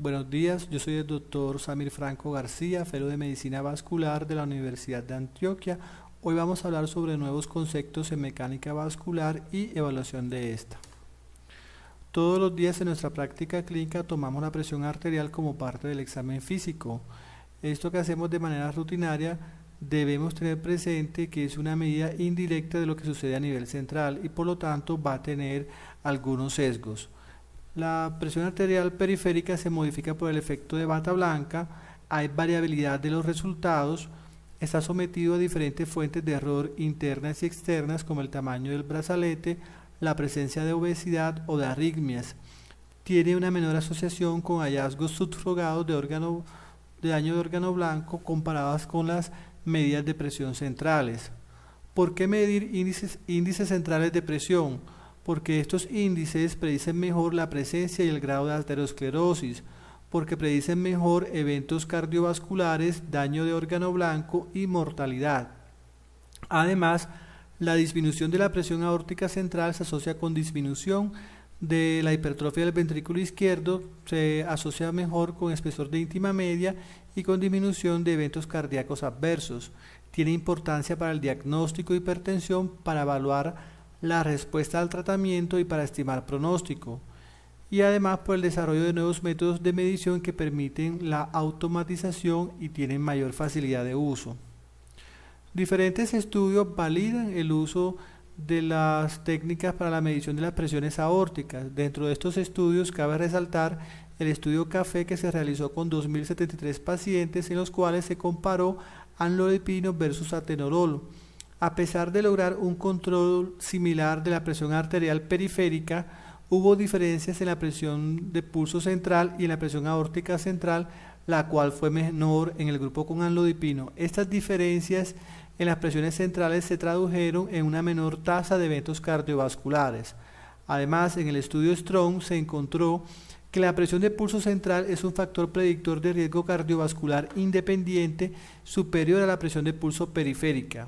Buenos días, yo soy el doctor Samir Franco García, fellow de Medicina Vascular de la Universidad de Antioquia. Hoy vamos a hablar sobre nuevos conceptos en mecánica vascular y evaluación de esta. Todos los días en nuestra práctica clínica tomamos la presión arterial como parte del examen físico. Esto que hacemos de manera rutinaria debemos tener presente que es una medida indirecta de lo que sucede a nivel central y por lo tanto va a tener algunos sesgos. La presión arterial periférica se modifica por el efecto de bata blanca, hay variabilidad de los resultados, está sometido a diferentes fuentes de error internas y externas como el tamaño del brazalete, la presencia de obesidad o de arritmias. Tiene una menor asociación con hallazgos subrogados de daño de órgano blanco comparadas con las medidas de presión centrales. ¿Por qué medir índices centrales de presión? Porque estos índices predicen mejor la presencia y el grado de aterosclerosis, porque predicen mejor eventos cardiovasculares, daño de órgano blanco y mortalidad. Además, la disminución de la presión aórtica central se asocia con disminución de la hipertrofia del ventrículo izquierdo, se asocia mejor con espesor de íntima media y con disminución de eventos cardíacos adversos. Tiene importancia para el diagnóstico de hipertensión, para evaluar la respuesta al tratamiento y para estimar pronóstico, y además por el desarrollo de nuevos métodos de medición que permiten la automatización y tienen mayor facilidad de uso. Diferentes estudios validan el uso de las técnicas para la medición de las presiones aórticas. Dentro de estos estudios cabe resaltar el estudio CAFE que se realizó con 2.073 pacientes en los cuales se comparó amlodipino versus atenolol. A pesar de lograr un control similar de la presión arterial periférica, hubo diferencias en la presión de pulso central y en la presión aórtica central, la cual fue menor en el grupo con amlodipino. Estas diferencias en las presiones centrales se tradujeron en una menor tasa de eventos cardiovasculares. Además, en el estudio Strong se encontró que la presión de pulso central es un factor predictor de riesgo cardiovascular independiente superior a la presión de pulso periférica.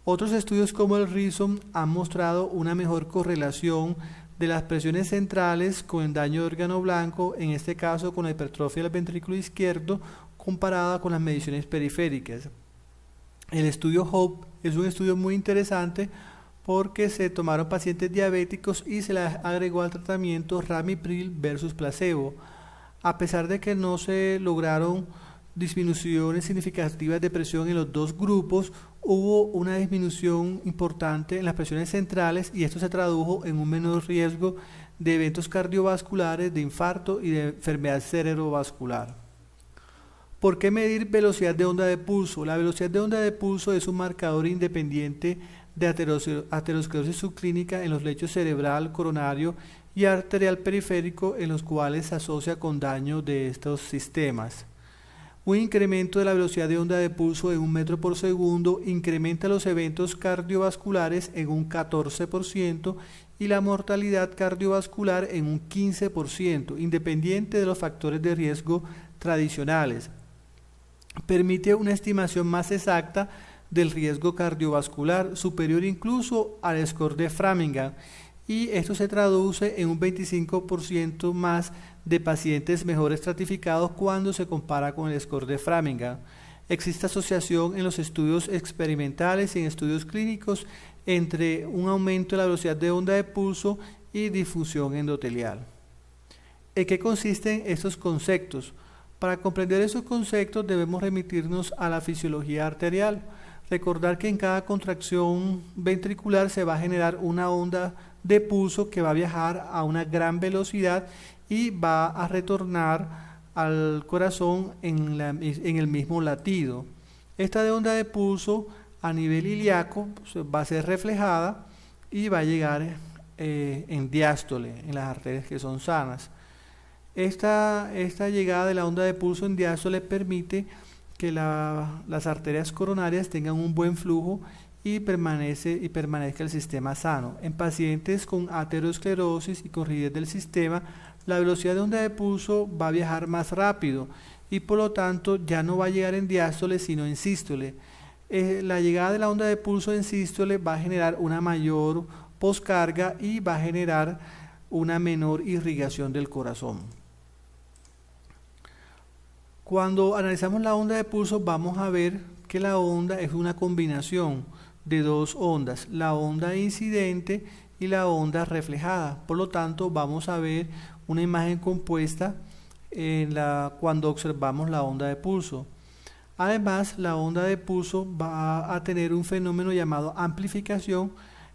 Otros estudios como el RISOM han mostrado una mejor correlación de las presiones centrales con el daño de órgano blanco, en este caso con la hipertrofia del ventrículo izquierdo, comparada con las mediciones periféricas. El estudio HOPE es un estudio muy interesante porque se tomaron pacientes diabéticos y se les agregó al tratamiento ramipril versus placebo. A pesar de que no se lograron disminuciones significativas de presión en los dos grupos, hubo una disminución importante en las presiones centrales y esto se tradujo en un menor riesgo de eventos cardiovasculares, de infarto y de enfermedad cerebrovascular. ¿Por qué medir velocidad de onda de pulso? La velocidad de onda de pulso es un marcador independiente de aterosclerosis subclínica en los lechos cerebral, coronario y arterial periférico, en los cuales se asocia con daño de estos sistemas. Un incremento de la velocidad de onda de pulso en 1 metro por segundo incrementa los eventos cardiovasculares en un 14% y la mortalidad cardiovascular en un 15%, independiente de los factores de riesgo tradicionales. Permite una estimación más exacta del riesgo cardiovascular, superior incluso al score de Framingham, y esto se traduce en un 25% más de pacientes mejor estratificados cuando se compara con el score de Framingham. Existe asociación en los estudios experimentales y en estudios clínicos entre un aumento de la velocidad de onda de pulso y difusión endotelial. ¿En qué consisten estos conceptos? Para comprender esos conceptos debemos remitirnos a la fisiología arterial. Recordar que en cada contracción ventricular se va a generar una onda de pulso que va a viajar a una gran velocidad y va a retornar al corazón en el mismo latido. Esta de onda de pulso a nivel ilíaco va a ser reflejada y va a llegar en diástole, en las arterias que son sanas. Esta llegada de la onda de pulso en diástole permite que las arterias coronarias tengan un buen flujo y permanezca el sistema sano. En pacientes con aterosclerosis y con rigidez del sistema, la velocidad de onda de pulso va a viajar más rápido y por lo tanto ya no va a llegar en diástole sino en sístole. La llegada de la onda de pulso en sístole va a generar una mayor poscarga y va a generar una menor irrigación del corazón. Cuando analizamos la onda de pulso vamos a ver que la onda es una combinación de dos ondas, la onda incidente y la onda reflejada. Por lo tanto, vamos a ver una imagen compuesta cuando observamos la onda de pulso. Además, la onda de pulso va a tener un fenómeno llamado amplificación,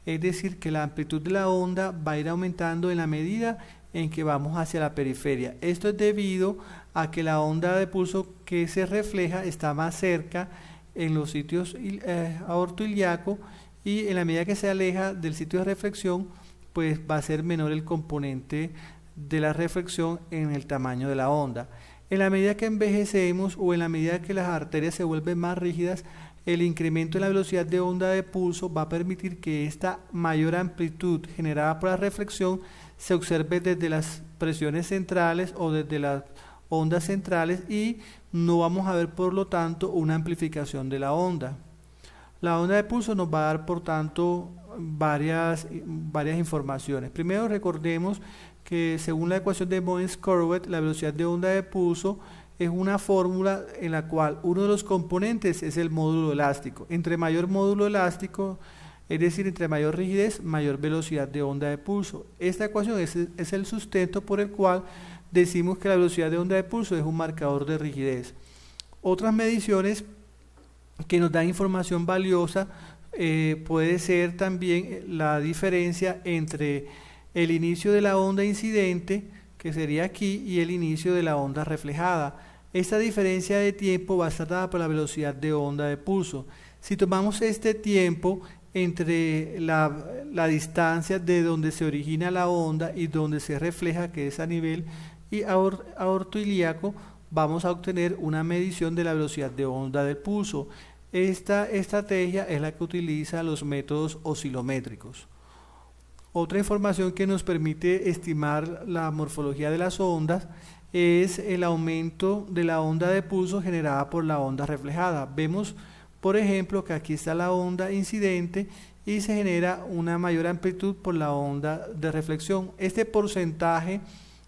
es decir, que la amplitud de la onda va a ir aumentando en la medida en que vamos hacia la periferia. Esto es debido a que la onda de pulso que se refleja está más cerca en los sitios aortoiliaco, y en la medida que se aleja del sitio de reflexión, pues va a ser menor el componente de la reflexión en el tamaño de la onda. En la medida que envejecemos o en la medida que las arterias se vuelven más rígidas, el incremento en la velocidad de onda de pulso va a permitir que esta mayor amplitud generada por la reflexión se observe desde las presiones centrales o desde las ondas centrales, y no vamos a ver por lo tanto una amplificación de la onda. La onda de pulso nos va a dar por tanto varias informaciones. Primero, recordemos que según la ecuación de Boyce-Corbett, la velocidad de onda de pulso es una fórmula en la cual uno de los componentes es el módulo elástico. Entre mayor módulo elástico, es decir, entre mayor rigidez, mayor velocidad de onda de pulso. Esta ecuación es el sustento por el cual decimos que la velocidad de onda de pulso es un marcador de rigidez. Otras mediciones que nos dan información valiosa puede ser también la diferencia entre el inicio de la onda incidente, que sería aquí, y el inicio de la onda reflejada. Esta diferencia de tiempo va a estar dada por la velocidad de onda de pulso. Si tomamos este tiempo entre la distancia de donde se origina la onda y donde se refleja, que es a nivel aortoiliaco, vamos a obtener una medición de la velocidad de onda del pulso. Esta estrategia es la que utiliza los métodos oscilométricos. Otra información que nos permite estimar la morfología de las ondas es el aumento de la onda de pulso generada por la onda reflejada. Vemos, por ejemplo, que aquí está la onda incidente y se genera una mayor amplitud por la onda de reflexión. Este porcentaje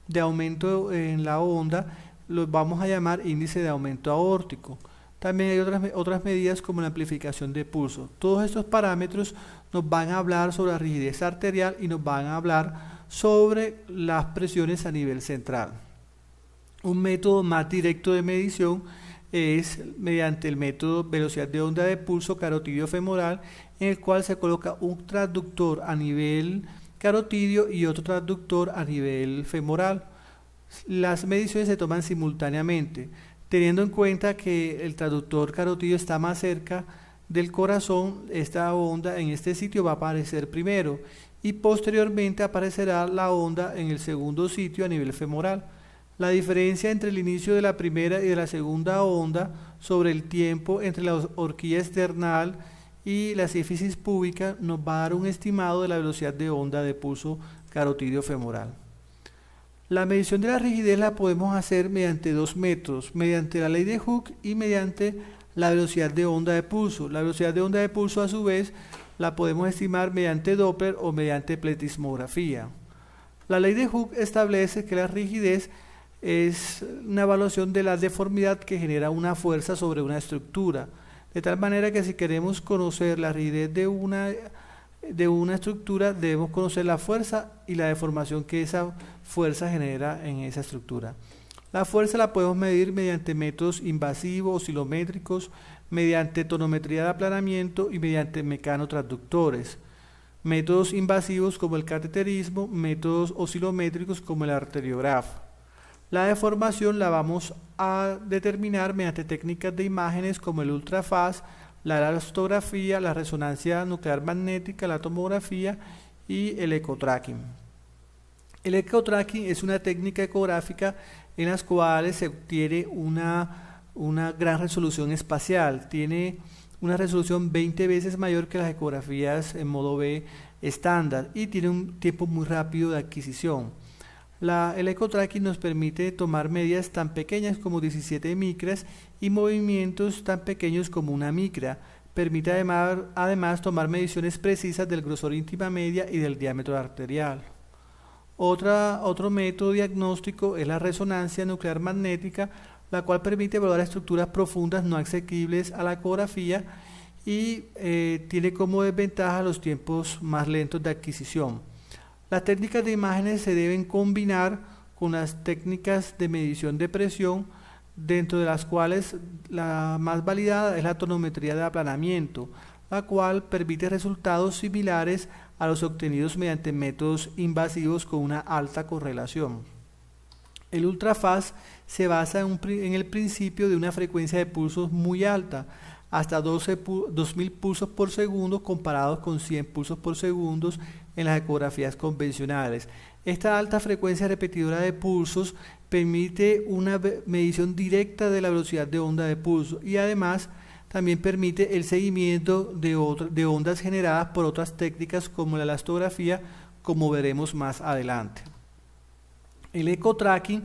de aumento en la onda lo vamos a llamar índice de aumento aórtico. También hay otras medidas como la amplificación de pulso. Todos estos parámetros nos van a hablar sobre la rigidez arterial y nos van a hablar sobre las presiones a nivel central. Un método más directo de medición es mediante el método velocidad de onda de pulso carotidio femoral, en el cual se coloca un transductor a nivel carotidio y otro transductor a nivel femoral. Las mediciones se toman simultáneamente, teniendo en cuenta que el transductor carotidio está más cerca del corazón. Esta onda en este sitio va a aparecer primero y posteriormente aparecerá la onda en el segundo sitio a nivel femoral. La diferencia entre el inicio de la primera y de la segunda onda sobre el tiempo entre la horquilla external y la sínfisis púbica nos va a dar un estimado de la velocidad de onda de pulso carotidio femoral. La medición de la rigidez la podemos hacer mediante dos métodos, mediante la ley de Hooke y mediante la velocidad de onda de pulso. La velocidad de onda de pulso, a su vez, la podemos estimar mediante Doppler o mediante pletismografía. La ley de Hooke establece que la rigidez es una evaluación de la deformidad que genera una fuerza sobre una estructura, de tal manera que si queremos conocer la rigidez de una estructura, debemos conocer la fuerza y la deformación que esa fuerza genera en esa estructura. La fuerza la podemos medir mediante métodos invasivos, oscilométricos, mediante tonometría de aplanamiento y mediante mecanotransductores. Métodos invasivos como el cateterismo, métodos oscilométricos como el arteriografo. La deformación la vamos a determinar mediante técnicas de imágenes como el ultrafast, la elastografía, la resonancia nuclear magnética, la tomografía y el ecotracking. El ecotracking es una técnica ecográfica en las cuales se obtiene una gran resolución espacial. Tiene una resolución 20 veces mayor que las ecografías en modo B estándar y tiene un tiempo muy rápido de adquisición. El ecotracking nos permite tomar medidas tan pequeñas como 17 micras y movimientos tan pequeños como una micra. Permite además tomar mediciones precisas del grosor íntima media y del diámetro arterial. Otro método diagnóstico es la resonancia nuclear magnética, la cual permite evaluar estructuras profundas no asequibles a la ecografía y tiene como desventaja los tiempos más lentos de adquisición. Las técnicas de imágenes se deben combinar con las técnicas de medición de presión, dentro de las cuales la más validada es la tonometría de aplanamiento, la cual permite resultados similares a los obtenidos mediante métodos invasivos con una alta correlación. El ultrafast se basa en el principio de una frecuencia de pulsos muy alta, hasta 2000 pulsos por segundo comparados con 100 pulsos por segundo en las ecografías convencionales. Esta alta frecuencia repetidora de pulsos permite una medición directa de la velocidad de onda de pulso y además también permite el seguimiento de ondas generadas por otras técnicas como la elastografía, como veremos más adelante. El eco tracking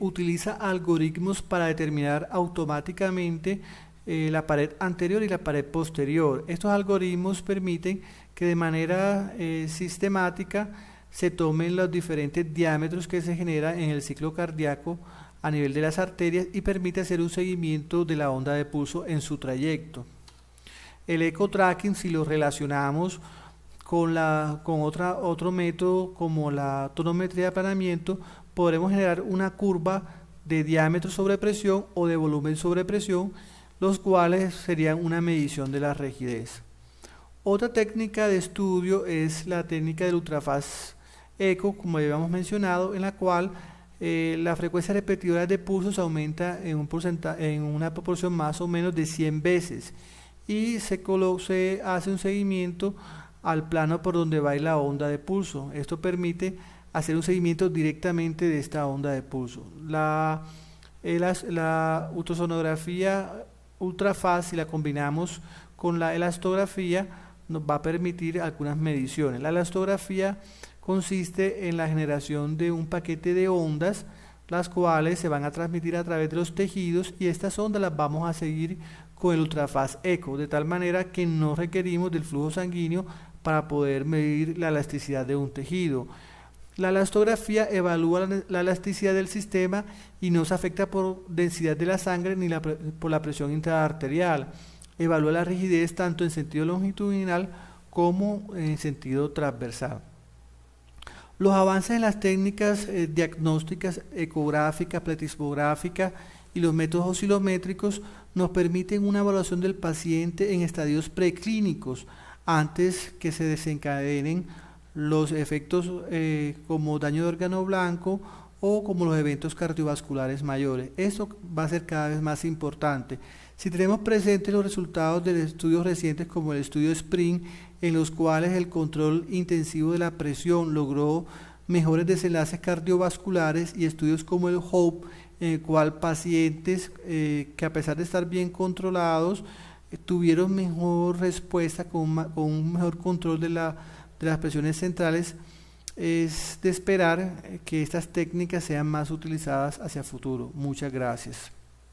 utiliza algoritmos para determinar automáticamente la pared anterior y la pared posterior. Estos algoritmos permiten que de manera sistemática se tomen los diferentes diámetros que se generan en el ciclo cardíaco a nivel de las arterias y permite hacer un seguimiento de la onda de pulso en su trayecto. El eco tracking, si lo relacionamos con otro método como la tonometría de aplanamiento, podremos generar una curva de diámetro sobre presión o de volumen sobre presión, los cuales serían una medición de la rigidez. Otra técnica de estudio es la técnica del ultrafast eco, como ya habíamos mencionado, en la cual la frecuencia repetidora de pulsos aumenta en una proporción más o menos de 100 veces y se hace un seguimiento al plano por donde va la onda de pulso. Esto permite hacer un seguimiento directamente de esta onda de pulso. La ultrasonografía ultrafast, si la combinamos con la elastografía, nos va a permitir algunas mediciones. La elastografía consiste en la generación de un paquete de ondas, las cuales se van a transmitir a través de los tejidos y estas ondas las vamos a seguir con el ultrafast eco, de tal manera que no requerimos del flujo sanguíneo para poder medir la elasticidad de un tejido. La elastografía evalúa la elasticidad del sistema y no se afecta por densidad de la sangre ni por la presión intraarterial. Evalúa la rigidez tanto en sentido longitudinal como en sentido transversal. Los avances en las técnicas diagnósticas ecográficas, pletismográficas y los métodos oscilométricos nos permiten una evaluación del paciente en estadios preclínicos antes que se desencadenen los efectos como daño de órgano blanco o como los eventos cardiovasculares mayores. Esto va a ser cada vez más importante. Si tenemos presentes los resultados de estudios recientes como el estudio SPRING, en los cuales el control intensivo de la presión logró mejores desenlaces cardiovasculares, y estudios como el HOPE, en el cual pacientes que a pesar de estar bien controlados tuvieron mejor respuesta con un mejor control de las presiones centrales, es de esperar que estas técnicas sean más utilizadas hacia futuro. Muchas gracias.